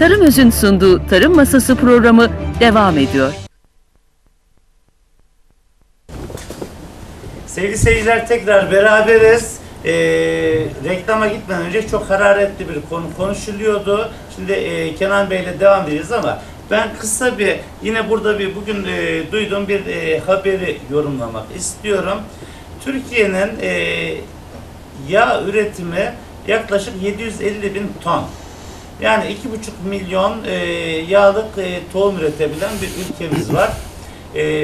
Tarım Öz'ün sunduğu Tarım Masası programı devam ediyor. Sevgili seyirciler, tekrar beraberiz. Reklama gitmeden önce çok hararetli bir konu konuşuluyordu. Şimdi Kenan Bey ile devam edeceğiz ama ben kısa bir yine burada bugün duyduğum bir haberi yorumlamak istiyorum. Türkiye'nin yağ üretimi yaklaşık 750 bin ton. Yani 2,5 milyon yağlık tohum üretebilen bir ülkemiz var.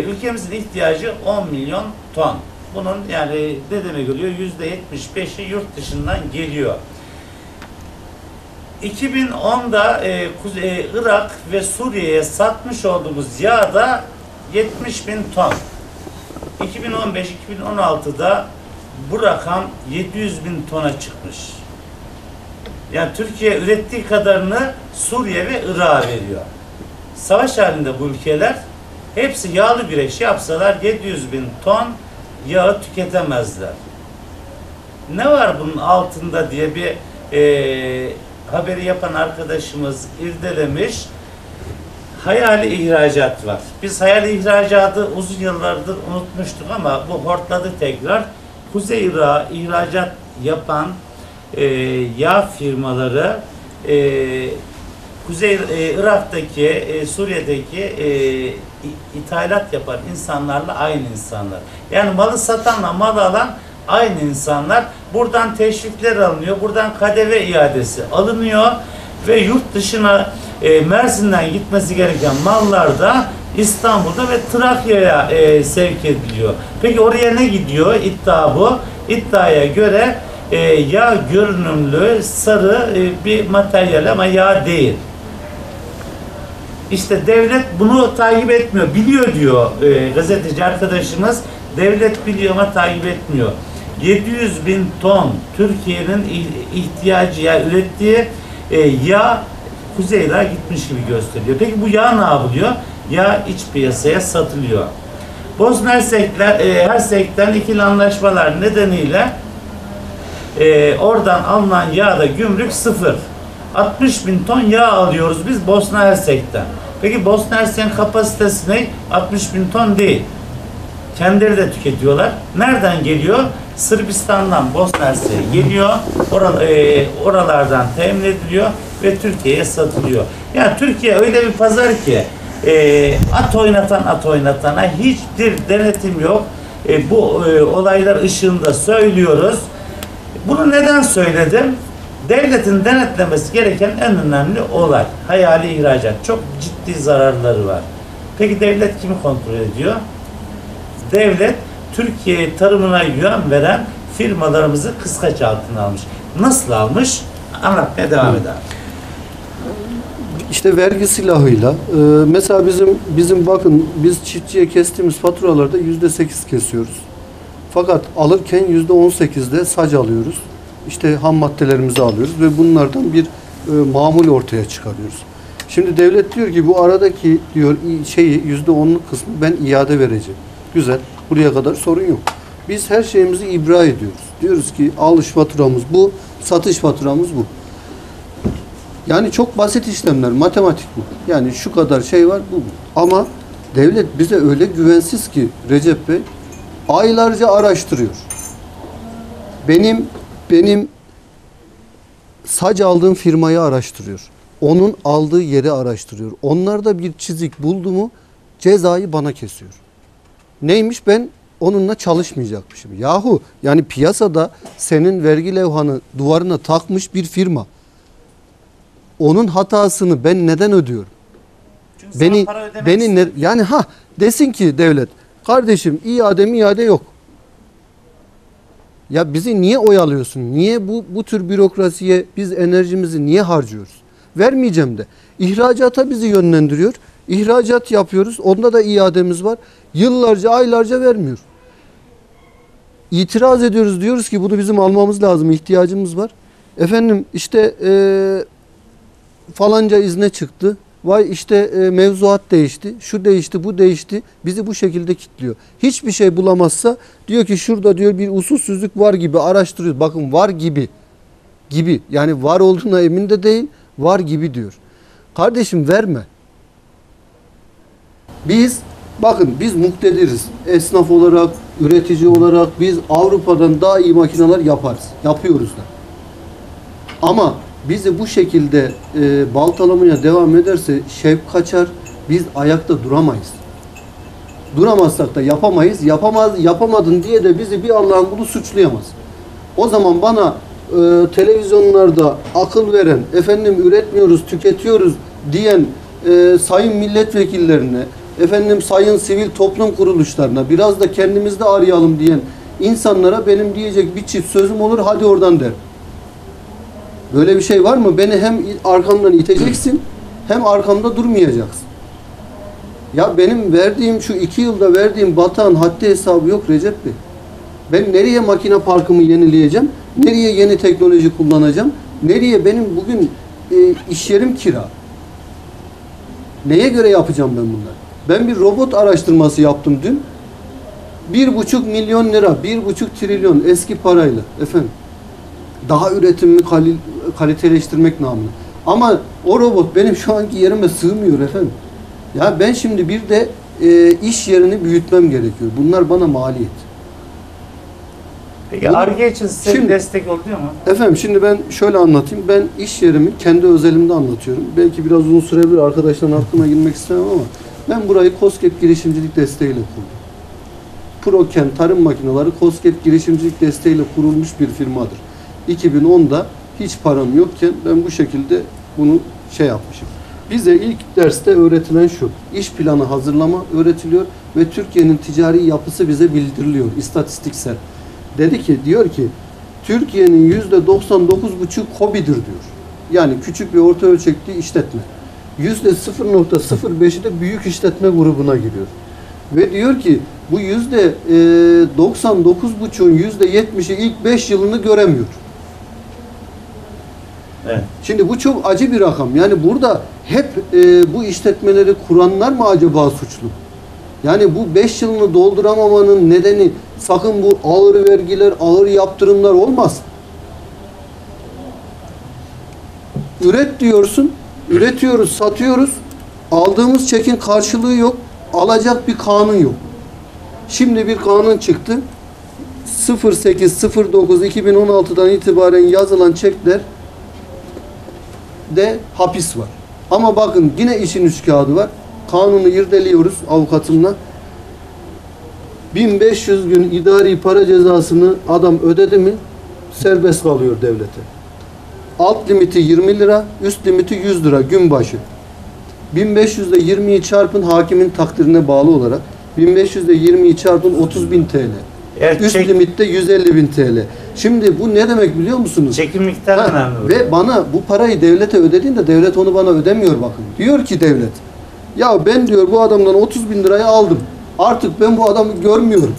Ülkemizin ihtiyacı 10 milyon ton. Bunun yani ne demek oluyor? %75'i yurt dışından geliyor. 2010'da Irak ve Suriye'ye satmış olduğumuz yağ da 70 bin ton. 2015-2016'da bu rakam 700 bin tona çıkmış. Yani Türkiye ürettiği kadarını Suriye ve Irak'a veriyor. Savaş halinde bu ülkeler hepsi yağlı güreş yapsalar 700 bin ton yağı tüketemezler. Ne var bunun altında diye bir haberi yapan arkadaşımız irdelemiş. Hayali ihracat var. Biz hayali ihracatı uzun yıllardır unutmuştuk ama bu hortladı tekrar. Kuzey Irak'a ihracat yapan yağ firmaları Kuzey Irak'taki, Suriye'deki ithalat yapan insanlarla aynı insanlar. Yani malı satanla mal alan aynı insanlar. Buradan teşvikler alınıyor, buradan KDV iadesi alınıyor ve yurt dışına Mersin'den gitmesi gereken mallar da İstanbul'da ve Trakya'ya sevk ediliyor. Peki oraya ne gidiyor? İddia bu. İddiaya göre yağ görünümlü sarı bir materyal ama yağ değil. İşte devlet bunu takip etmiyor. Biliyor diyor gazeteci arkadaşımız. Devlet biliyor ama takip etmiyor. 700 bin ton Türkiye'nin ihtiyacı ya ürettiği yağ Kuzey Irak'a gitmiş gibi gösteriyor. Peki bu yağ ne yapılıyor? Yağ iç piyasaya satılıyor. Bosna Hersek'ten ikili anlaşmalar nedeniyle oradan alınan yağda gümrük sıfır. 60 bin ton yağ alıyoruz biz Bosna Hersek'ten. Peki Bosna Hersek'in kapasitesi ne? 60 bin ton değil. Kendileri de tüketiyorlar. Nereden geliyor? Sırbistan'dan Bosna Hersek'e geliyor. Oralardan temin ediliyor ve Türkiye'ye satılıyor. Yani Türkiye öyle bir pazar ki at oynatana hiçbir denetim yok. Bu olaylar ışığında söylüyoruz. Bunu neden söyledim? Devletin denetlemesi gereken en önemli olay. Hayali ihracat. Çok ciddi zararları var. Peki devlet kimi kontrol ediyor? Devlet Türkiye tarımına yön veren firmalarımızı kıskaç altına almış. Nasıl almış? Anlatmaya devam edelim. İşte vergi silahıyla mesela bizim bakın biz çiftçiye kestiğimiz faturalarda %8 kesiyoruz. Fakat alırken %18'de sac alıyoruz. İşte ham maddelerimizi alıyoruz ve bunlardan bir mamul ortaya çıkarıyoruz. Şimdi devlet diyor ki bu aradaki diyor %10'luk kısmı ben iade vereceğim. Güzel. Buraya kadar sorun yok. Biz her şeyimizi ibra ediyoruz. Diyoruz ki alış faturamız bu, satış faturamız bu. Yani çok basit işlemler, matematik bu. Yani şu kadar şey var, bu. Ama devlet bize öyle güvensiz ki Recep Bey aylarca araştırıyor. Benim sac aldığım firmayı araştırıyor. Onun aldığı yeri araştırıyor. Onlarda bir çizik buldu mu cezayı bana kesiyor. Neymiş? Ben onunla çalışmayacakmışım. Yahu yani piyasada senin vergi levhanı duvarına takmış bir firma. Onun hatasını ben neden ödüyorum? Çünkü beni yani desin ki devlet kardeşim iade yok. Ya bizi niye oyalıyorsun? Niye bu tür bürokrasiye biz enerjimizi niye harcıyoruz? Vermeyeceğim de. İhracata bizi yönlendiriyor. İhracat yapıyoruz. Onda da iademiz var. Yıllarca, aylarca vermiyor. İtiraz ediyoruz. Diyoruz ki bunu bizim almamız lazım. İhtiyacımız var. Efendim işte falanca izne çıktı. Vay işte mevzuat değişti. Şu değişti, bu değişti. Bizi bu şekilde kilitliyor. Hiçbir şey bulamazsa diyor ki şurada diyor bir usulsüzlük var gibi araştırıyoruz. Bakın var gibi. Yani var olduğuna emin de değil. Var gibi diyor. Kardeşim verme. Biz, bakın biz muktediriz. Esnaf olarak, üretici olarak biz Avrupa'dan daha iyi makineler yaparız. Yapıyoruz da. Ama bizi bu şekilde baltalamaya devam ederse şevk kaçar. Biz ayakta duramayız. Duramazsak da yapamayız. Yapamadın diye de bizi bir Allah'ın kulu suçlayamaz. O zaman bana televizyonlarda akıl veren, efendim üretmiyoruz, tüketiyoruz diyen sayın milletvekillerine, efendim sayın sivil toplum kuruluşlarına, biraz da kendimizde arayalım diyen insanlara benim diyecek bir çift sözüm olur, hadi oradan der. Böyle bir şey var mı? Beni hem arkamdan iteceksin, hem arkamda durmayacaksın. Ya benim verdiğim, şu 2 yılda verdiğim batağın haddi hesabı yok Recep Bey. Ben nereye makine parkımı yenileyeceğim? Nereye yeni teknoloji kullanacağım? Nereye benim bugün iş yerim kira? Neye göre yapacağım ben bunları? Ben bir robot araştırması yaptım dün. 1,5 milyon lira, 1,5 trilyon eski parayla efendim. Daha üretimimi kaliteleştirmek namına. Ama o robot benim şu anki yerime sığmıyor efendim. Ya ben şimdi bir de iş yerini büyütmem gerekiyor. Bunlar bana maliyet. Peki Ar-Ge için size Şimdi, destek oluyor mu? Efendim şimdi ben şöyle anlatayım. Ben iş yerimi kendi özelimde anlatıyorum. Belki biraz uzun sürebilir. Arkadaşların hakkına girmek istemem ama ben burayı KOSGEB girişimcilik desteğiyle kurdum. Proken Tarım Makineleri KOSGEB girişimcilik desteğiyle kurulmuş bir firmadır. 2010'da hiç param yokken ben bu şekilde bunu yapmışım. Bize ilk derste öğretilen şu: iş planı hazırlama öğretiliyor ve Türkiye'nin ticari yapısı bize bildiriliyor, istatistiksel. Diyor ki Türkiye'nin %99,5 KOBİ'dir diyor. Yani küçük ve orta ölçekli işletme. %0,05'i de büyük işletme grubuna giriyor. Ve diyor ki bu %99,5'un %70'i ilk 5 yılını göremiyor. Evet. Şimdi bu çok acı bir rakam. Yani burada hep bu işletmeleri kuranlar mı acaba suçlu? Yani bu 5 yılını dolduramamanın nedeni sakın bu ağır vergiler, ağır yaptırımlar olmaz. Üret diyorsun, üretiyoruz, satıyoruz. Aldığımız çekin karşılığı yok. Alacak bir kanun yok. Şimdi bir kanun çıktı. 08.09.2016'dan itibaren yazılan çekler de hapis var. Ama bakın yine işin üç kağıdı var. Kanunu irdeliyoruz avukatımla. 1500 gün idari para cezasını adam ödedi mi serbest kalıyor devlete. Alt limiti 20 lira, üst limiti 100 lira gün başı. 1500 ile 20'yi çarpın hakimin takdirine bağlı olarak. 1500 ile 20'yi çarpın 30.000 TL. Evet, Üst limitte 150.000 TL. Şimdi bu ne demek biliyor musunuz? Çekim miktarı önemli. Ve bana bu parayı devlete ödediğinde devlet onu bana ödemiyor bakın. Diyor ki devlet, ya ben diyor bu adamdan 30.000 lirayı aldım. Artık ben bu adamı görmüyorum.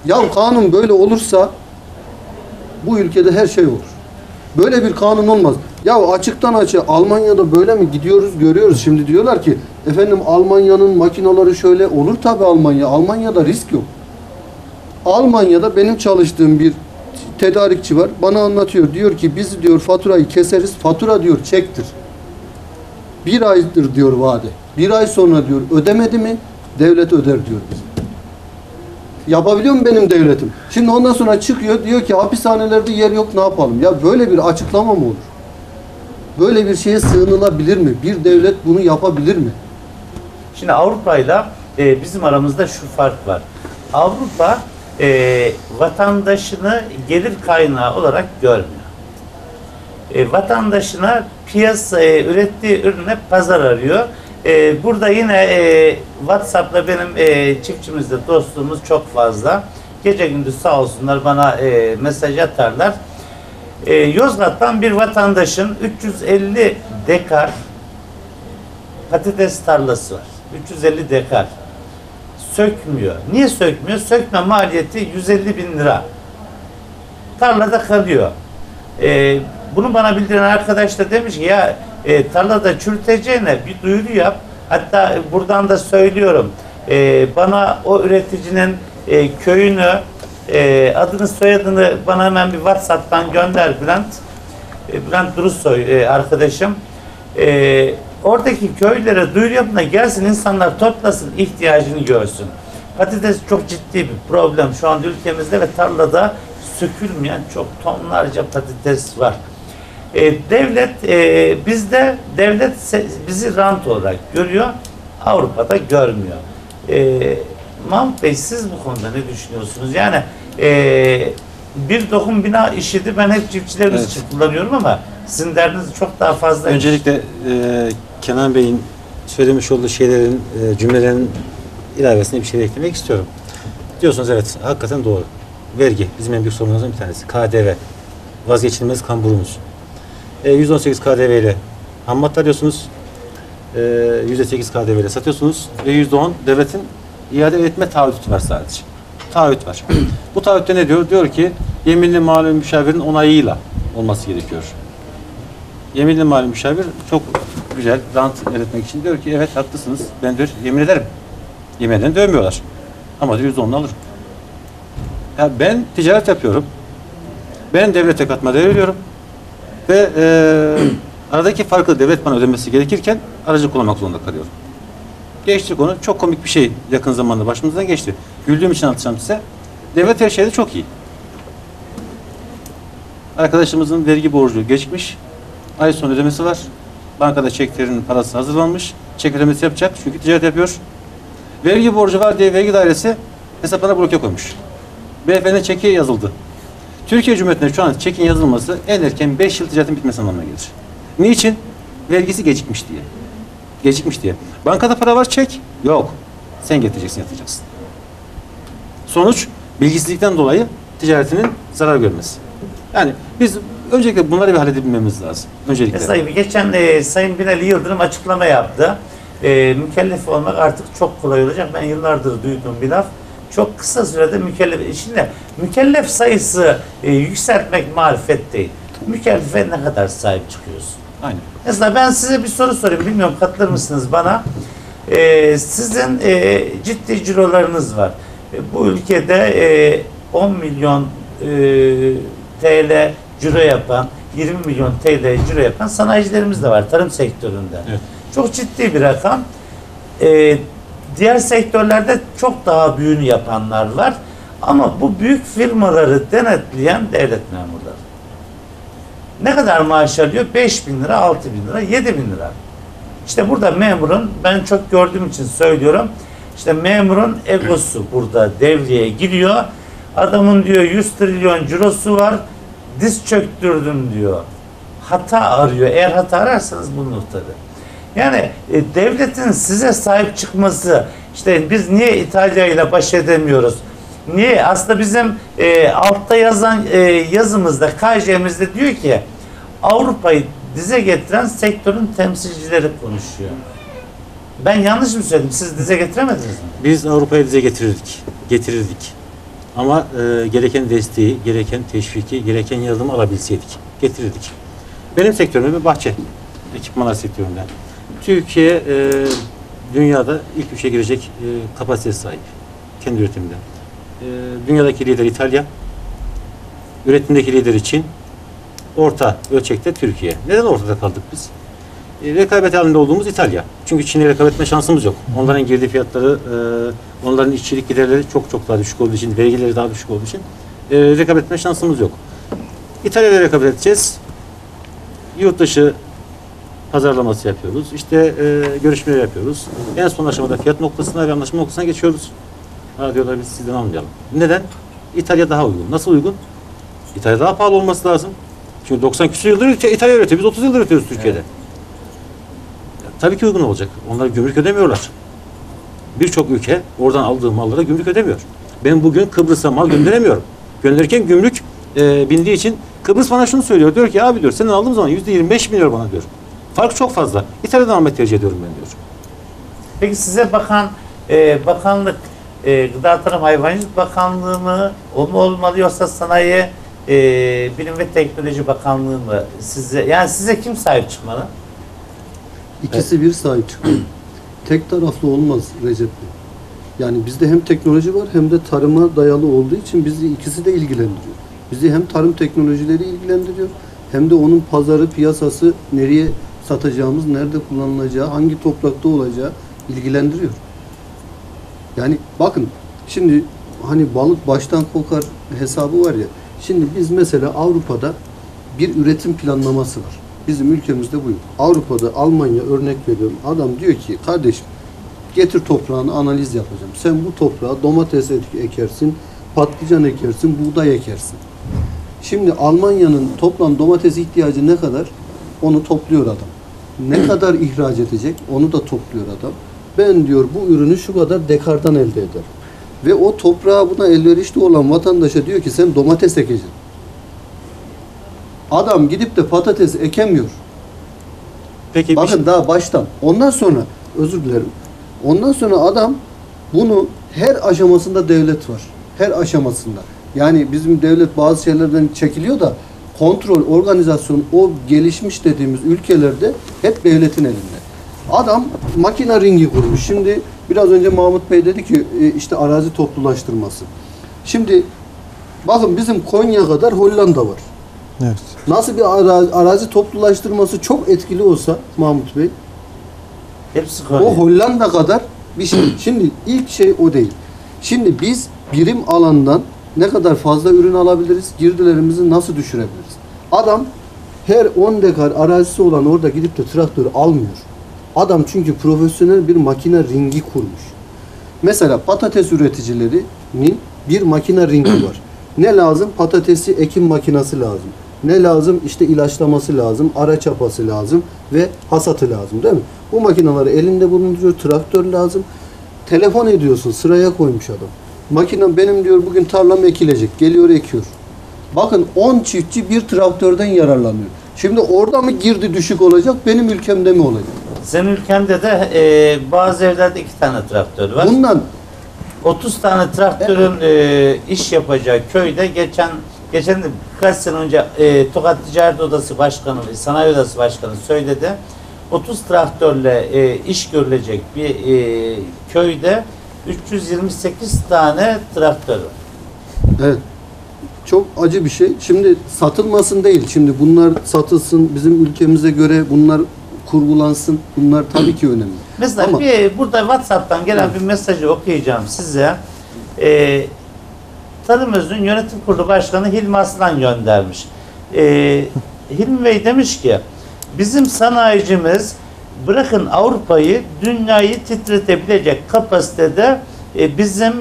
Ya kanun böyle olursa bu ülkede her şey olur. Böyle bir kanun olmaz. Ya açıktan açığa Almanya'da böyle mi gidiyoruz görüyoruz. Şimdi diyorlar ki efendim Almanya'nın makinaları şöyle olur tabi Almanya. Almanya'da risk yok. Almanya'da benim çalıştığım bir tedarikçi var. Bana anlatıyor. Diyor ki biz diyor faturayı keseriz. Fatura diyor çektir. 1 aydır diyor vade. 1 ay sonra diyor ödemedi mi devlet öder diyor bize. Yapabiliyor mu benim devletim? Şimdi ondan sonra çıkıyor diyor ki hapishanelerde yer yok ne yapalım? Ya böyle bir açıklama mı olur? Böyle bir şeye sığınılabilir mi? Bir devlet bunu yapabilir mi? Şimdi Avrupa'yla bizim aramızda şu fark var. Avrupa vatandaşını gelir kaynağı olarak görmüyor. Vatandaşına piyasaya ürettiği ürüne pazar arıyor. Burada yine WhatsApp'la benim çiftçimizle dostluğumuz çok fazla. Gece gündüz sağ olsunlar bana mesaj atarlar. Yozgat'tan bir vatandaşın 350 dekar patates tarlası var. 350 dekar. Sökmüyor. Niye sökmüyor? Sökme maliyeti 150.000 lira. Tarlada kalıyor. Bunu bana bildiren arkadaş da demiş ki ya tarlada çürüteceğine bir duyuru yap. Hatta buradan da söylüyorum. Bana o üreticinin köyünü, adını soyadını bana hemen bir WhatsApp'tan gönder Bülent. Bülent Durusoy arkadaşım oradaki köylere duyuru yapın da gelsin insanlar toplasın, ihtiyacını görsün. Patates çok ciddi bir problem şu anda ülkemizde ve tarlada sökülmeyen çok tonlarca patates var. Devlet bizi rant olarak görüyor, Avrupa'da görmüyor. Mahmut Bey, siz bu konuda ne düşünüyorsunuz? Yani bir dokun bina işidi ben hep çiftçilerimiz için kullanıyorum ama sizin derdiniz çok daha fazla. Öncelikle Kenan Bey'in söylemiş olduğu şeylerin, cümlelerin ilavesine bir şey eklemek istiyorum. Diyorsunuz evet, hakikaten doğru. Vergi bizim en büyük sorunumuzdan bir tanesi. KDV. Vazgeçilmez kamburumuz. %18 KDV ile ham madde alıyorsunuz. %8 KDV ile satıyorsunuz ve %10 devletin iade etme taahhütü var sadece. Taahhüt var. Bu taahhütte ne diyor? Diyor ki yeminli mali müşavirin onayıyla olması gerekiyor. Yeminli mali müşavir çok güzel rant elde etmek için diyor ki evet haklısınız. Ben diyor yemin ederim. Yemin eden dövmüyorlar. Ama diyor %10'unu alırım. Ya ben ticaret yapıyorum. Ben devlete katma değer veriyorum. Ve aradaki farkı devlet bana ödemesi gerekirken aracı kullanmak zorunda kalıyorum. Geçti konu. Çok komik bir şey yakın zamanda başımızdan geçti. Güldüğüm için anlatacağım size. Devlet her şeyde çok iyi. Arkadaşımızın vergi borcu geçmiş. Ay sonu ödemesi var. Bankada çeklerin parası hazırlanmış. Çek ödemesi yapacak çünkü ticaret yapıyor. Vergi borcu var diye vergi dairesi hesaplarına bloke koymuş. Beyefendi çeki yazıldı. Türkiye Cumhuriyeti'nde şu an çekin yazılması en erken 5 yıl ticaretin bitmesi anlamına gelir. Niçin? Vergisi gecikmiş diye. Gecikmiş diye. Bankada para var, çek. Yok. Sen getireceksin, yatıracaksın. Sonuç, bilgisizlikten dolayı ticaretinin zarar görmesi. Yani biz öncelikle bunları bir halledebilmemiz lazım. Öncelikle. Geçen Sayın Binali Yıldırım açıklama yaptı. Mükellef olmak artık çok kolay olacak. Ben yıllardır duyduğum bir laf. Çok kısa sürede mükellef sayısı yükseltmek marifet değil. Mükellefe ne kadar sahip çıkıyorsun? Aynen. Mesela ben size bir soru sorayım. Bilmiyorum katılır mısınız bana? Sizin ciddi cirolarınız var. Bu ülkede 10 milyon TL ciro yapan, 20 milyon TL ciro yapan sanayicilerimiz de var tarım sektöründe. Evet. Çok ciddi bir rakam. Diğer sektörlerde çok daha büyüğünü yapanlar var. Ama bu büyük firmaları denetleyen devlet memurları. Ne kadar maaş alıyor? 5.000 lira, 6.000 lira, 7.000 lira. İşte burada memurun, ben çok gördüğüm için söylüyorum, işte memurun egosu burada devreye giriyor. Adamın diyor 100 trilyon cirosu var, diz çöktürdüm diyor. Hata arıyor. Eğer hata ararsanız bulunur tabii. Yani devletin size sahip çıkması, işte biz niye İtalya ile baş edemiyoruz? Niye? Aslında bizim altta yazan yazımızda, KJ'mizde diyor ki Avrupa'yı dize getiren sektörün temsilcileri konuşuyor. Ben yanlış mı söyledim? Siz dize getiremediniz mi? Biz Avrupa'ya dize getirirdik. Ama gereken desteği, gereken teşviki, gereken yardımı alabilseydik, getirirdik. Benim sektörüm bir bahçe ekipmanlar sektöründen. Türkiye dünyada ilk üçe girecek kapasitesi sahip. Kendi üretiminde. Dünyadaki lider İtalya, üretimdeki lideri Çin, orta ölçekte Türkiye. Neden ortada kaldık biz? Rekabet halinde olduğumuz İtalya. Çünkü Çin'le rekabet etme şansımız yok. Onların girdi fiyatları, onların işçilik giderleri çok daha düşük olduğu için, vergileri daha düşük olduğu için rekabet etme şansımız yok. İtalya'da rekabet edeceğiz. Yurt dışı pazarlaması yapıyoruz. İşte görüşmeler yapıyoruz. En son aşamada fiyat noktasına ve anlaşma noktasına geçiyoruz. Ha diyorlar biz sizden almayalım. Neden? İtalya daha uygun. Nasıl uygun? İtalya daha pahalı olması lazım. Çünkü 90 küsur yıldır İtalya üretiyor. Biz 30 yıldır üretiyoruz Türkiye'de. Evet. Tabii ki uygun olacak. Onlar gümrük ödemiyorlar. Birçok ülke oradan aldığı mallara gümrük ödemiyor. Ben bugün Kıbrıs'a mal gönderemiyorum. Gönderirken gümrük bindiği için Kıbrıs bana şunu söylüyor. Diyor ki abi diyor senden aldığım zaman %25 biniyor bana diyor. Fark çok fazla. İtalya'dan almayı tercih ediyorum ben diyor. Peki size bakan bakanlık Gıda Tarım Hayvancılık Bakanlığı mı? O mu olmalı yoksa Sanayi Bilim ve Teknoloji Bakanlığı mı? Size kim sahip çıkmalı? İkisi bir sahip çıkıyor. Tek taraflı olmaz Recep Bey. Yani bizde hem teknoloji var hem de tarıma dayalı olduğu için bizi ikisi de ilgilendiriyor. Bizi hem tarım teknolojileri ilgilendiriyor hem de onun pazarı, piyasası, nereye satacağımız, nerede kullanılacağı, hangi toprakta olacağı ilgilendiriyor. Yani bakın şimdi hani balık baştan kokar hesabı var ya. Şimdi biz mesela Avrupa'da bir üretim planlaması var. Bizim ülkemizde bu yok. Avrupa'da, Almanya örnek veriyorum. Adam diyor ki kardeşim getir toprağını analiz yapacağım. Sen bu toprağa domates ekersin, patlıcan ekersin, buğday ekersin. Şimdi Almanya'nın toplam domates ihtiyacı ne kadar? Onu topluyor adam. Ne kadar ihraç edecek? Onu da topluyor adam. Ben diyor bu ürünü şu kadar dekardan elde ederim. Ve o toprağa buna elverişli olan vatandaşa diyor ki sen domates ekeceksin. Adam gidip de patates ekemiyor. Peki Bakın daha baştan. Ondan sonra özür dilerim. Ondan sonra adam bunu her aşamasında devlet var. Her aşamasında. Yani bizim devlet bazı şeylerden çekiliyor da kontrol, organizasyon o gelişmiş dediğimiz ülkelerde hep devletin elinde. Adam makine ringi kurmuş. Şimdi biraz önce Mahmut Bey dedi ki işte arazi toplulaştırması. Şimdi bakın bizim Konya kadar Hollanda var. Evet. Nasıl bir arazi toplulaştırması çok etkili olsa Mahmut Bey, Hepsi o konuyor. Hollanda kadar bir şey. Şimdi ilk şey o değil. Şimdi biz birim alandan ne kadar fazla ürün alabiliriz, girdilerimizi nasıl düşürebiliriz? Adam her 10 dekar arazisi olan orada gidip de traktörü almıyor. Adam çünkü profesyonel bir makine ringi kurmuş. Mesela patates üreticilerinin bir makine ringi var. Ne lazım? Patatesi ekim makinesi lazım. Ne lazım? İşte ilaçlaması lazım, ara çapası lazım ve hasatı lazım değil mi? Bu makineleri elinde bulunduruyor, traktör lazım. Telefon ediyorsun, sıraya koymuş adam. Makine benim diyor bugün tarlam ekilecek, geliyor ekiyor. Bakın 10 çiftçi bir traktörden yararlanıyor. Şimdi orada mı girdi düşük olacak, benim ülkemde mi olacak? Senin ülkende de bazı evlerde 2 tane traktör var. Bundan 30 tane traktörün iş yapacağı köyde geçen de birkaç sene önce Tokat Ticaret Odası Başkanı, Sanayi Odası Başkanı söyledi. 30 traktörle iş görülecek bir köyde 328 tane traktör var. evet. Çok acı bir şey. Şimdi satılmasın değil. Şimdi bunlar satılsın, bizim ülkemize göre bunlar kurgulansın. Bunlar tabii ki önemli. Mesela Ama burada WhatsApp'tan gelen bir mesajı okuyacağım size. Tarım Özü'nün yönetim kurulu başkanı Hilmi Aslan göndermiş. Hilmi Bey demiş ki bizim sanayicimiz bırakın Avrupa'yı, dünyayı titretebilecek kapasitede bizim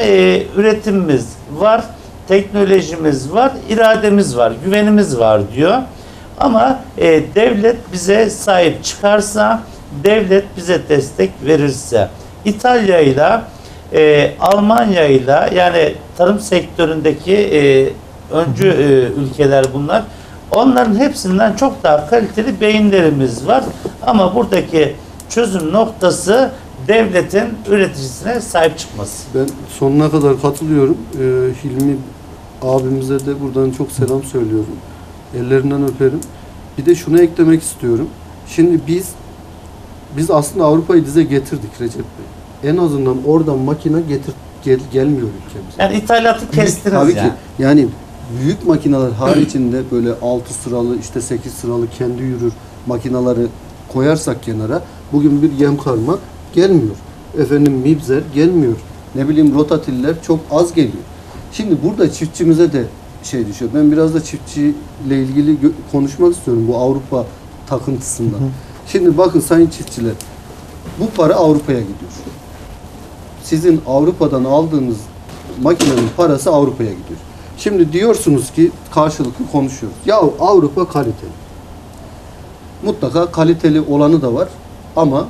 üretimimiz var, teknolojimiz var, irademiz var, güvenimiz var diyor. Ama devlet bize sahip çıkarsa, devlet bize destek verirse, İtalya'yla, Almanya'yla yani tarım sektöründeki öncü ülkeler bunlar. Onların hepsinden çok daha kaliteli beyinlerimiz var. Ama buradaki çözüm noktası devletin üreticisine sahip çıkması. ben sonuna kadar katılıyorum. Hilmi abimize de buradan çok selam söylüyorum. Ellerinden öperim. Bir de şunu eklemek istiyorum. Şimdi biz aslında Avrupa'yı dize getirdik Recep Bey. En azından oradan makine gelmiyor ülkemize. Yani ithalatı kestiniz Tabii yani. ki. Yani büyük makineler haricinde böyle 6 sıralı işte 8 sıralı kendi yürür makineleri koyarsak kenara bugün bir yem karma gelmiyor. Efendim mibzer gelmiyor. Ne bileyim rotatiller çok az geliyor. Şimdi burada çiftçimize de şey düşüyor. Ben biraz da çiftçiyle ilgili konuşmak istiyorum bu Avrupa takıntısından. Şimdi bakın sayın çiftçiler, bu para Avrupa'ya gidiyor. Sizin Avrupa'dan aldığınız makinenin parası Avrupa'ya gidiyor. Şimdi diyorsunuz ki karşılıklı konuşuyoruz. Ya Avrupa kaliteli. Mutlaka kaliteli olanı da var ama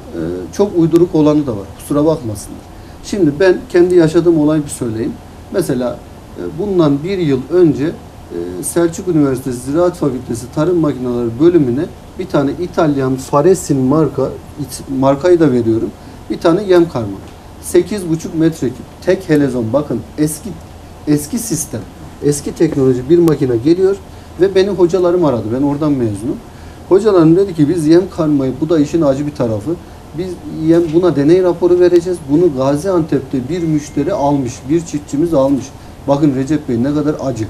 çok uyduruk olanı da var. Kusura bakmasınlar. Şimdi ben kendi yaşadığım olayı bir söyleyeyim. Mesela bundan bir yıl önce Selçuk Üniversitesi Ziraat Fakültesi Tarım Makineleri bölümüne bir tane İtalyan Faresin markayı da veriyorum. Bir tane yem karma. 8,5 metreküp tek helezon, bakın eski sistem, eski teknoloji bir makine geliyor ve beni hocalarım aradı. Ben oradan mezunum. Hocalarım dedi ki biz yem karmayı, bu da işin acı bir tarafı. Biz buna deney raporu vereceğiz. Bunu Gaziantep'te bir müşteri almış, bir çiftçimiz almış. Bakın Recep Bey ne kadar acı.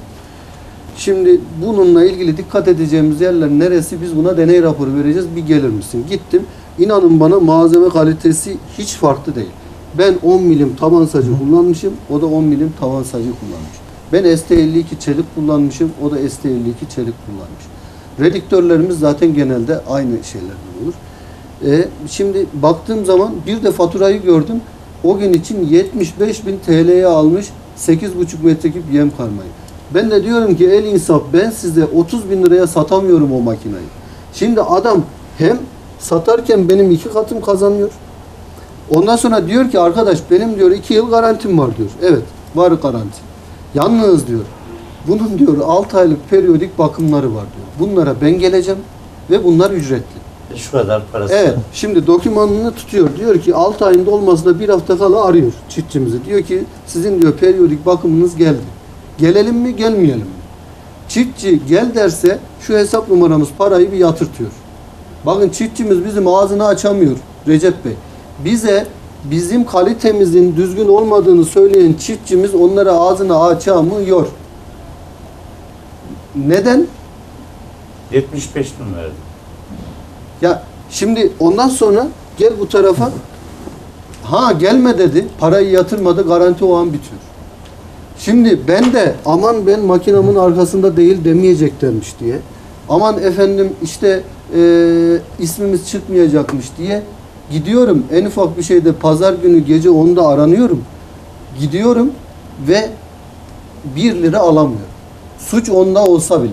Şimdi bununla ilgili dikkat edeceğimiz yerler neresi? Biz buna deney raporu vereceğiz. Bir gelir misin? Gittim. İnanın bana malzeme kalitesi hiç farklı değil. Ben 10 milim taban sacı kullanmışım. O da 10 milim tavan sacı kullanmış. Ben ST52 çelik kullanmışım. O da ST52 çelik kullanmış. Redüktörlerimiz zaten genelde aynı şeylerden olur. Şimdi baktığım zaman bir de faturayı gördüm. O gün için 75.000 TL'ye almış 8,5 metreküp yem karmayı. Ben de diyorum ki el insaf, ben size 30.000 liraya satamıyorum o makinayı. Şimdi adam hem satarken benim 2 katım kazanıyor. Ondan sonra diyor ki arkadaş benim diyor 2 yıl garantim var diyor. Evet var garanti. Yalnız diyor bunun diyor 6 aylık periyodik bakımları var diyor. Bunlara ben geleceğim ve bunlar ücretli. Şu kadar parası. Evet. Şimdi dokümanını tutuyor. Diyor ki 6 ayın dolmasına bir hafta kala arıyor çiftçimizi. Diyor ki sizin diyor periyodik bakımınız geldi. Gelelim mi gelmeyelim mi? Çiftçi gel derse şu hesap numaramız parayı bir yatırtıyor. Bakın çiftçimiz bizim ağzını açamıyor Recep Bey. Bize bizim kalitemizin düzgün olmadığını söyleyen çiftçimiz onlara ağzını açamıyor. Neden? 75 bin verdim. Ya şimdi ondan sonra gel bu tarafa. Ha gelme dedi. Parayı yatırmadı. Garanti o an bitiyor. Şimdi ben de aman ben makinamın arkasında değil demeyeceklermiş diye. Aman efendim işte ismimiz çıkmayacakmış diye gidiyorum. En ufak bir şeyde pazar günü gece 10'da aranıyorum. Gidiyorum ve 1 lira alamıyorum. Suç onda olsa bile.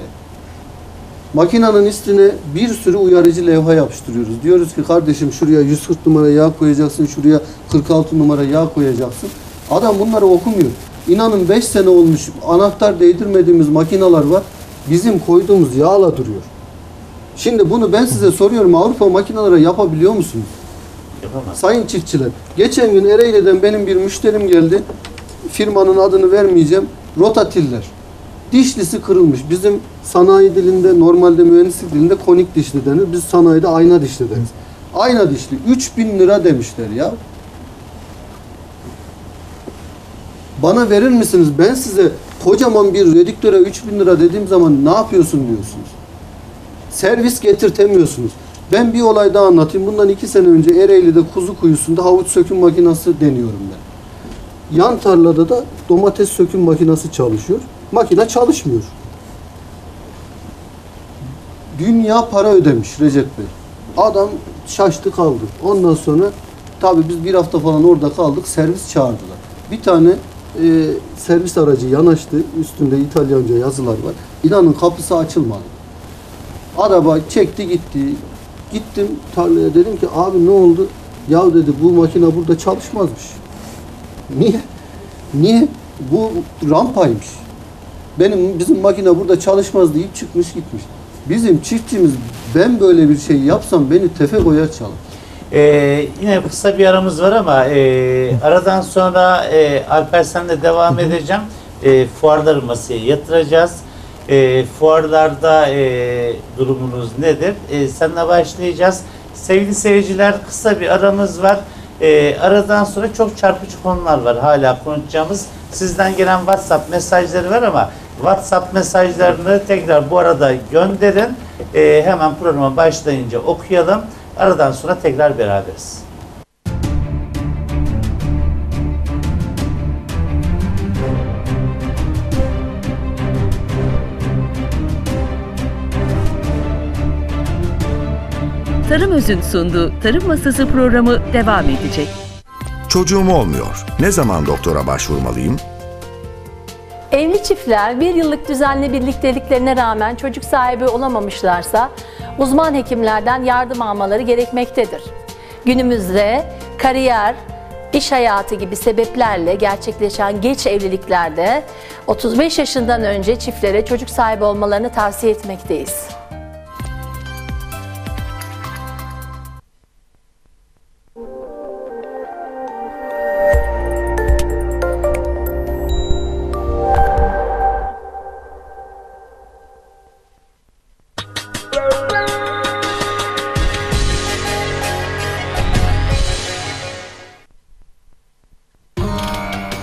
Makinanın üstüne bir sürü uyarıcı levha yapıştırıyoruz. Diyoruz ki kardeşim şuraya 140 numara yağ koyacaksın, şuraya 46 numara yağ koyacaksın. Adam bunları okumuyor. İnanın 5 sene olmuş anahtar değdirmediğimiz makineler var. Bizim koyduğumuz yağla duruyor. Şimdi bunu ben size soruyorum. Avrupa makineleri yapabiliyor musunuz? Yapamaz. Sayın çiftçiler, geçen gün Ereğli'den benim bir müşterim geldi. Firmanın adını vermeyeceğim. Rotatiller. Dişlisi kırılmış. Bizim sanayi dilinde, normalde mühendislik dilinde konik dişli denir. Biz sanayide ayna dişli deriz. Ayna dişli. 3.000 lira demişler ya. Bana verir misiniz? Ben size kocaman bir redüktöre 3.000 lira dediğim zaman ne yapıyorsun diyorsunuz. Servis getirtemiyorsunuz. Ben bir olay daha anlatayım. Bundan 2 sene önce Ereğli'de kuzu kuyusunda havuç söküm makinesi deniyorum ben. Yan tarlada da domates söküm makinesi çalışıyor. Makine çalışmıyor. Dünya para ödemiş Recep Bey. Adam şaştı kaldı. Ondan sonra tabii biz bir hafta falan orada kaldık. Servis çağırdılar. Bir tane servis aracı yanaştı. Üstünde İtalyanca yazılar var. İnanın kapısı açılmadı. Araba çekti gitti. Gittim tarlaya dedim ki abi ne oldu? Ya dedi bu makine burada çalışmazmış. Niye? Niye? Bu rampaymış. Bizim makine burada çalışmaz deyip çıkmış gitmiş. Bizim çiftçimiz ben böyle bir şey yapsam beni tefe koyar çalar. Yine kısa bir aramız var ama aradan sonra Alper senle devam edeceğim. Fuarları masaya yatıracağız. Fuarlarda durumunuz nedir? Seninle başlayacağız. Sevgili seyirciler kısa bir aramız var. Aradan sonra çok çarpıcı konular var hala konuşacağımız. Sizden gelen WhatsApp mesajları var ama WhatsApp mesajlarını tekrar bu arada gönderin. Hemen programa başlayınca okuyalım. Aradan sonra tekrar beraberiz. Tarım Öz'ün sunduğu Tarım Masası programı devam edecek. Çocuğum olmuyor. Ne zaman doktora başvurmalıyım? Evli çiftler bir yıllık düzenli birlikteliklerine rağmen çocuk sahibi olamamışlarsa uzman hekimlerden yardım almaları gerekmektedir. Günümüzde kariyer, iş hayatı gibi sebeplerle gerçekleşen geç evliliklerde 35 yaşından önce çiftlere çocuk sahibi olmalarını tavsiye etmekteyiz.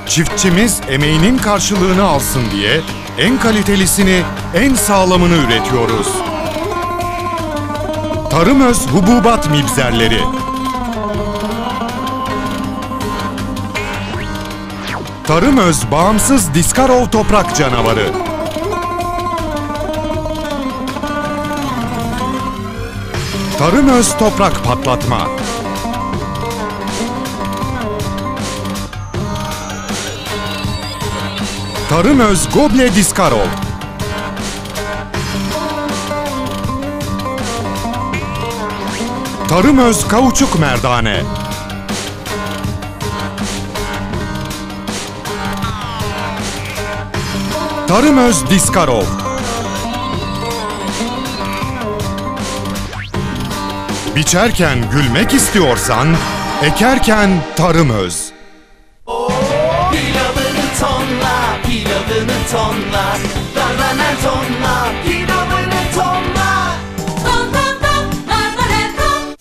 Çiftçimiz emeğinin karşılığını alsın diye en kalitelisini, en sağlamını üretiyoruz. Tarımöz hububat mibzerleri. Tarımöz bağımsız Diskarov toprak canavarı. Tarımöz toprak patlatma. Tarımöz Goble Diskarov. Tarımöz kauçuk merdane. Tarımöz Diskarov. Biçerken gülmek istiyorsan, ekerken Tarımöz. Pilavını tonla, pilavını tonla, dardanel tonla, pilavını tonla. Ton ton ton, dardanel ton.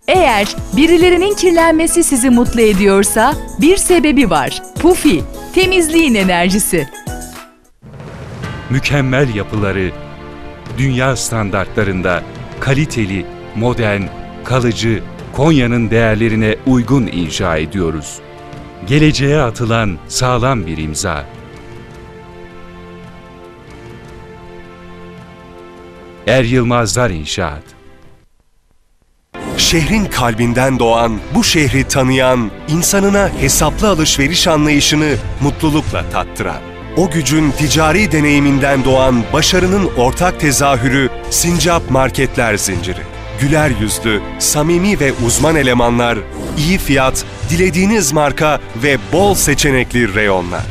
Eğer birilerinin kirlenmesi sizi mutlu ediyorsa bir sebebi var. Pufi, temizliğin enerjisi. Mükemmel yapıları, dünya standartlarında kaliteli, modern, kalıcı, Konya'nın değerlerine uygun inşa ediyoruz. Geleceğe atılan sağlam bir imza. Er Yılmazlar İnşaat. Şehrin kalbinden doğan, bu şehri tanıyan, insanına hesaplı alışveriş anlayışını mutlulukla tattıran, o gücün ticari deneyiminden doğan başarının ortak tezahürü Sincap Marketler Zinciri. Güler yüzlü, samimi ve uzman elemanlar, iyi fiyat, dilediğiniz marka ve bol seçenekli reyonlar.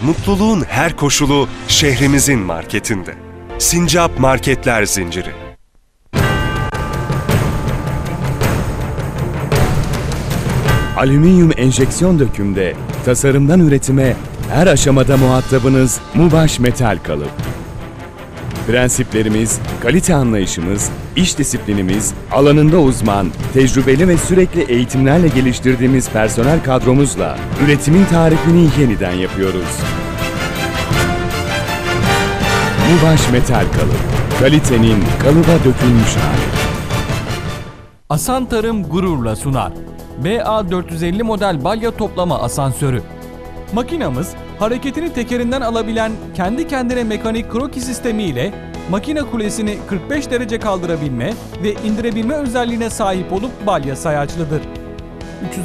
Mutluluğun her koşulu şehrimizin marketinde. Sincap Marketler Zinciri. Alüminyum enjeksiyon dökümde, tasarımdan üretime her aşamada muhatabınız Mubaş Metal Kalıp. Prensiplerimiz, kalite anlayışımız, iş disiplinimiz, alanında uzman, tecrübeli ve sürekli eğitimlerle geliştirdiğimiz personel kadromuzla üretimin tarifini yeniden yapıyoruz. Mubaş Metal Kalıp, kalitenin kalıba dökülmüş hali. Asan Tarım gururla sunar. BA450 model balya toplama asansörü. Makinamız hareketini tekerinden alabilen kendi kendine mekanik kroki sistemi ile makine kulesini 45 derece kaldırabilme ve indirebilme özelliğine sahip olup balya sayaçlıdır.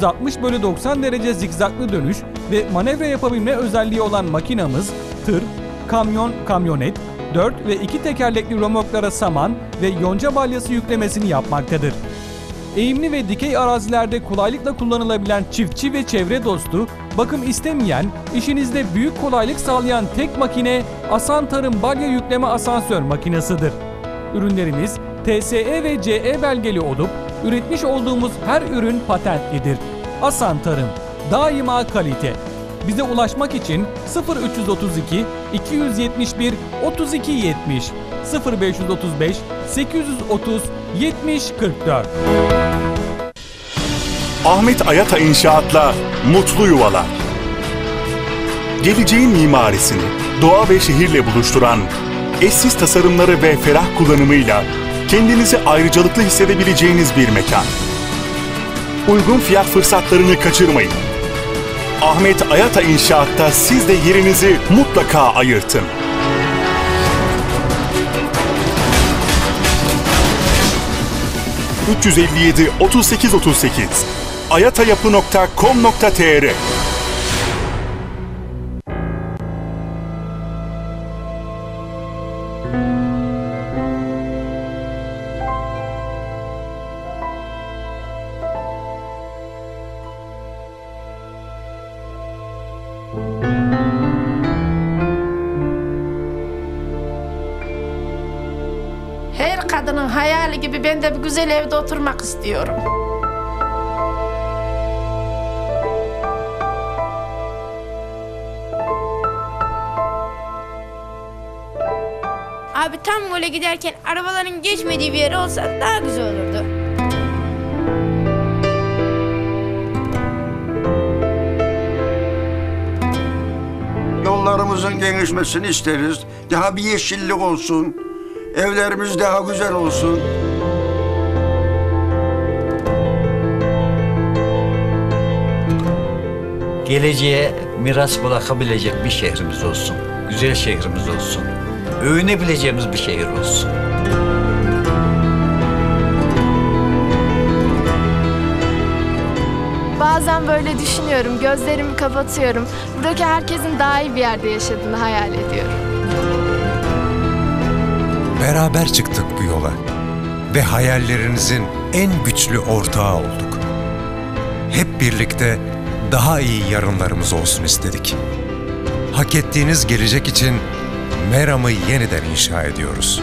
360/90 derece zikzaklı dönüş ve manevra yapabilme özelliği olan makinamız tır, kamyon, kamyonet, 4 ve 2 tekerlekli römorklara saman ve yonca balyası yüklemesini yapmaktadır. Eğimli ve dikey arazilerde kolaylıkla kullanılabilen çiftçi ve çevre dostu, bakım istemeyen, işinizde büyük kolaylık sağlayan tek makine Asan Tarım balya yükleme asansör makinesidir. Ürünlerimiz TSE ve CE belgeli olup, üretmiş olduğumuz her ürün patentlidir. Asan Tarım, daima kalite. Bize ulaşmak için 0332 271 32 70 0535 830 70 44. Ahmet Ayata İnşaat'la mutlu yuvalar. Geleceğin mimarisini doğa ve şehirle buluşturan, eşsiz tasarımları ve ferah kullanımıyla kendinizi ayrıcalıklı hissedebileceğiniz bir mekan. Uygun fiyat fırsatlarını kaçırmayın. Ahmet Ayata İnşaat'ta siz de yerinizi mutlaka ayırtın. ...357 38 38 ayatayapı.com.tr. Her kadının hayali gibi ben de bir güzel evde oturmak istiyorum. Abi tam yola giderken arabaların geçmediği bir yer olsa daha güzel olurdu. Yollarımızın genişlemesini isteriz. Daha bir yeşillik olsun. Evlerimiz daha güzel olsun. Geleceğe miras bırakabilecek bir şehrimiz olsun. Güzel şehrimiz olsun. Övünebileceğimiz bir şehir olsun. Bazen böyle düşünüyorum, gözlerimi kapatıyorum. Buradaki herkesin daha iyi bir yerde yaşadığını hayal ediyorum. Beraber çıktık bu yola ve hayallerinizin en güçlü ortağı olduk. Hep birlikte daha iyi yarınlarımız olsun istedik. Hak ettiğiniz gelecek için Meram'ı yeniden inşa ediyoruz.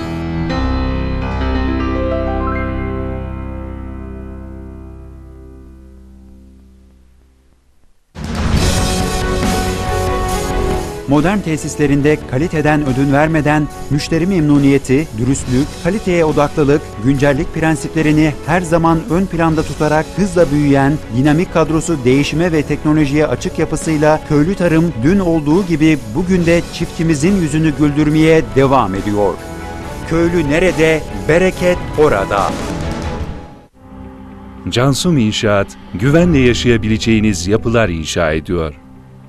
Modern tesislerinde kaliteden ödün vermeden müşteri memnuniyeti, dürüstlük, kaliteye odaklılık, güncellik prensiplerini her zaman ön planda tutarak hızla büyüyen, dinamik kadrosu değişime ve teknolojiye açık yapısıyla köylü tarım dün olduğu gibi bugün de çiftçimizin yüzünü güldürmeye devam ediyor. Köylü nerede, bereket orada. Cansum İnşaat, güvenle yaşayabileceğiniz yapılar inşa ediyor.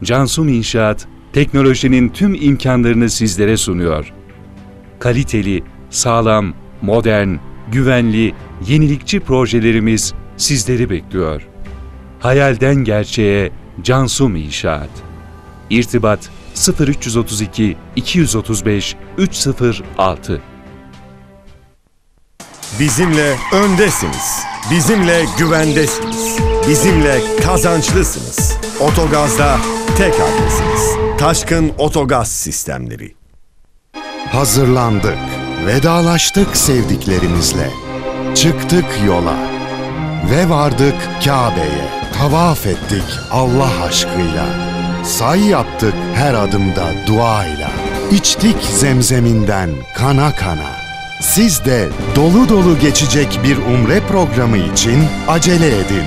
Cansum İnşaat, teknolojinin tüm imkanlarını sizlere sunuyor. Kaliteli, sağlam, modern, güvenli, yenilikçi projelerimiz sizleri bekliyor. Hayalden gerçeğe Cansum İnşaat. İrtibat 0332 235 306. Bizimle öndesiniz. Bizimle güvendesiniz. Bizimle kazançlısınız. Otogaz'da tek adresiniz. Taşkın Otogaz Sistemleri. Hazırlandık, vedalaştık sevdiklerimizle. Çıktık yola ve vardık Kabe'ye. Tavaf ettik Allah aşkıyla. Say yaptık her adımda duayla. İçtik zemzeminden kana kana. Siz de dolu dolu geçecek bir umre programı için acele edin.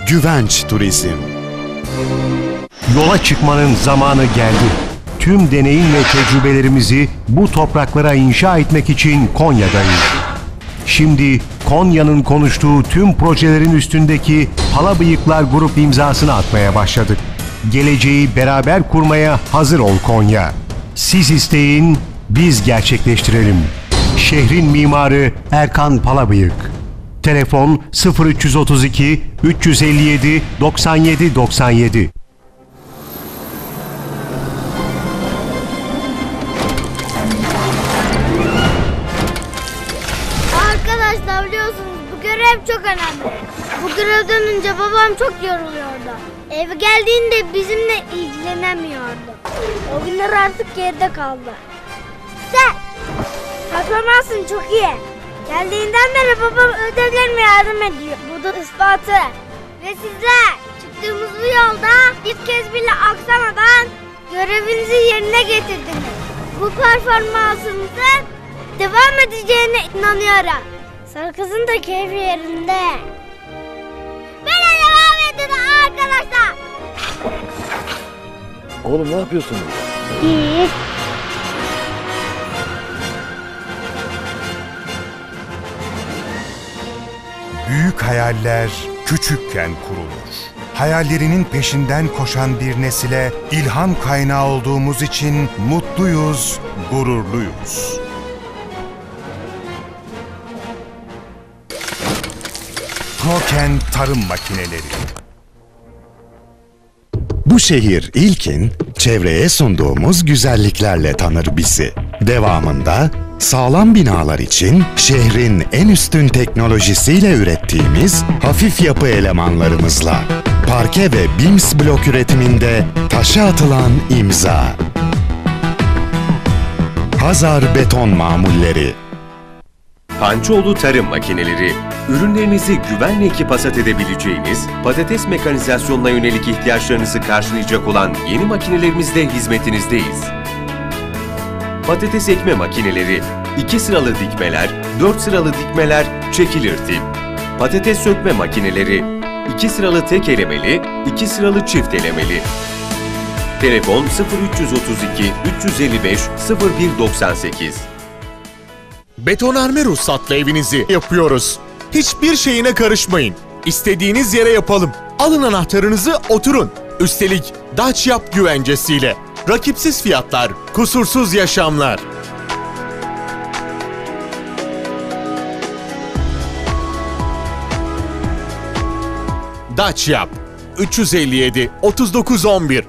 Güvenç Turizm. Yola çıkmanın zamanı geldi. Tüm deneyim ve tecrübelerimizi bu topraklara inşa etmek için Konya'dayız. Şimdi Konya'nın konuştuğu tüm projelerin üstündeki Palabıyıklar Grup imzasını atmaya başladık. Geleceği beraber kurmaya hazır ol Konya. Siz isteyin, biz gerçekleştirelim. Şehrin mimarı Erkan Palabıyık. Telefon 0332 357 97 97. Arkadaşlar biliyorsunuz bu görev çok önemli. Bu görevden önce babam çok yoruluyordu. Eve geldiğinde bizimle ilgilenemiyordu. O günler artık geride kaldı. Sen performansın çok iyi. Geldiğinden beri babam ödevlerime yardım ediyor. Bu da ispatı. Ve sizler çıktığımız bu yolda bir kez bile aksamadan görevinizi yerine getirdiniz. Bu performansımızın devam edeceğine inanıyorum. Sarkız'ın da keyfi yerinde. Böyle devam edin arkadaşlar. Oğlum ne yapıyorsunuz? İyi. Büyük hayaller küçükken kurulur. Hayallerinin peşinden koşan bir nesile ilham kaynağı olduğumuz için mutluyuz, gururluyuz. Proken Tarım Makineleri. Bu şehir ilkin, çevreye sunduğumuz güzelliklerle tanır bizi. Devamında sağlam binalar için şehrin en üstün teknolojisiyle ürettiğimiz hafif yapı elemanlarımızla parke ve BIMS blok üretiminde taşa atılan imza. Hazar Beton Mamulleri. Hancıoğlu Tarım Makineleri, ürünlerinizi güvenle ekip hasat edebileceğiniz, patates mekanizasyonuna yönelik ihtiyaçlarınızı karşılayacak olan yeni makinelerimizle hizmetinizdeyiz. Patates ekme makineleri, 2 sıralı dikmeler, 4 sıralı dikmeler, çekilir tip. Patates sökme makineleri, 2 sıralı tek elemeli, 2 sıralı çift elemeli. Telefon 0332 355 0198. Betonarme ruhsatlı evinizi yapıyoruz. Hiçbir şeyine karışmayın. İstediğiniz yere yapalım. Alın anahtarınızı, oturun. Üstelik Daçyap güvencesiyle. Rakipsiz fiyatlar, kusursuz yaşamlar. Daçyap 357 3911.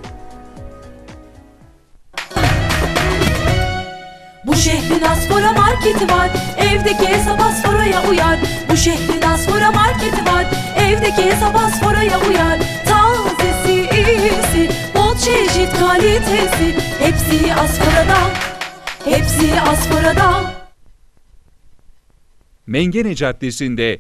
Bu şehrin Asfora marketi var, evdeki hesap Asfora'ya uyar. Bu şehrin Asfora marketi var, evdeki hesap Asfora'ya uyar. Tazesi, iyisi, bol çeşit kalitesi, hepsi Asfora'da, hepsi Asfora'da. Mengene Caddesi'nde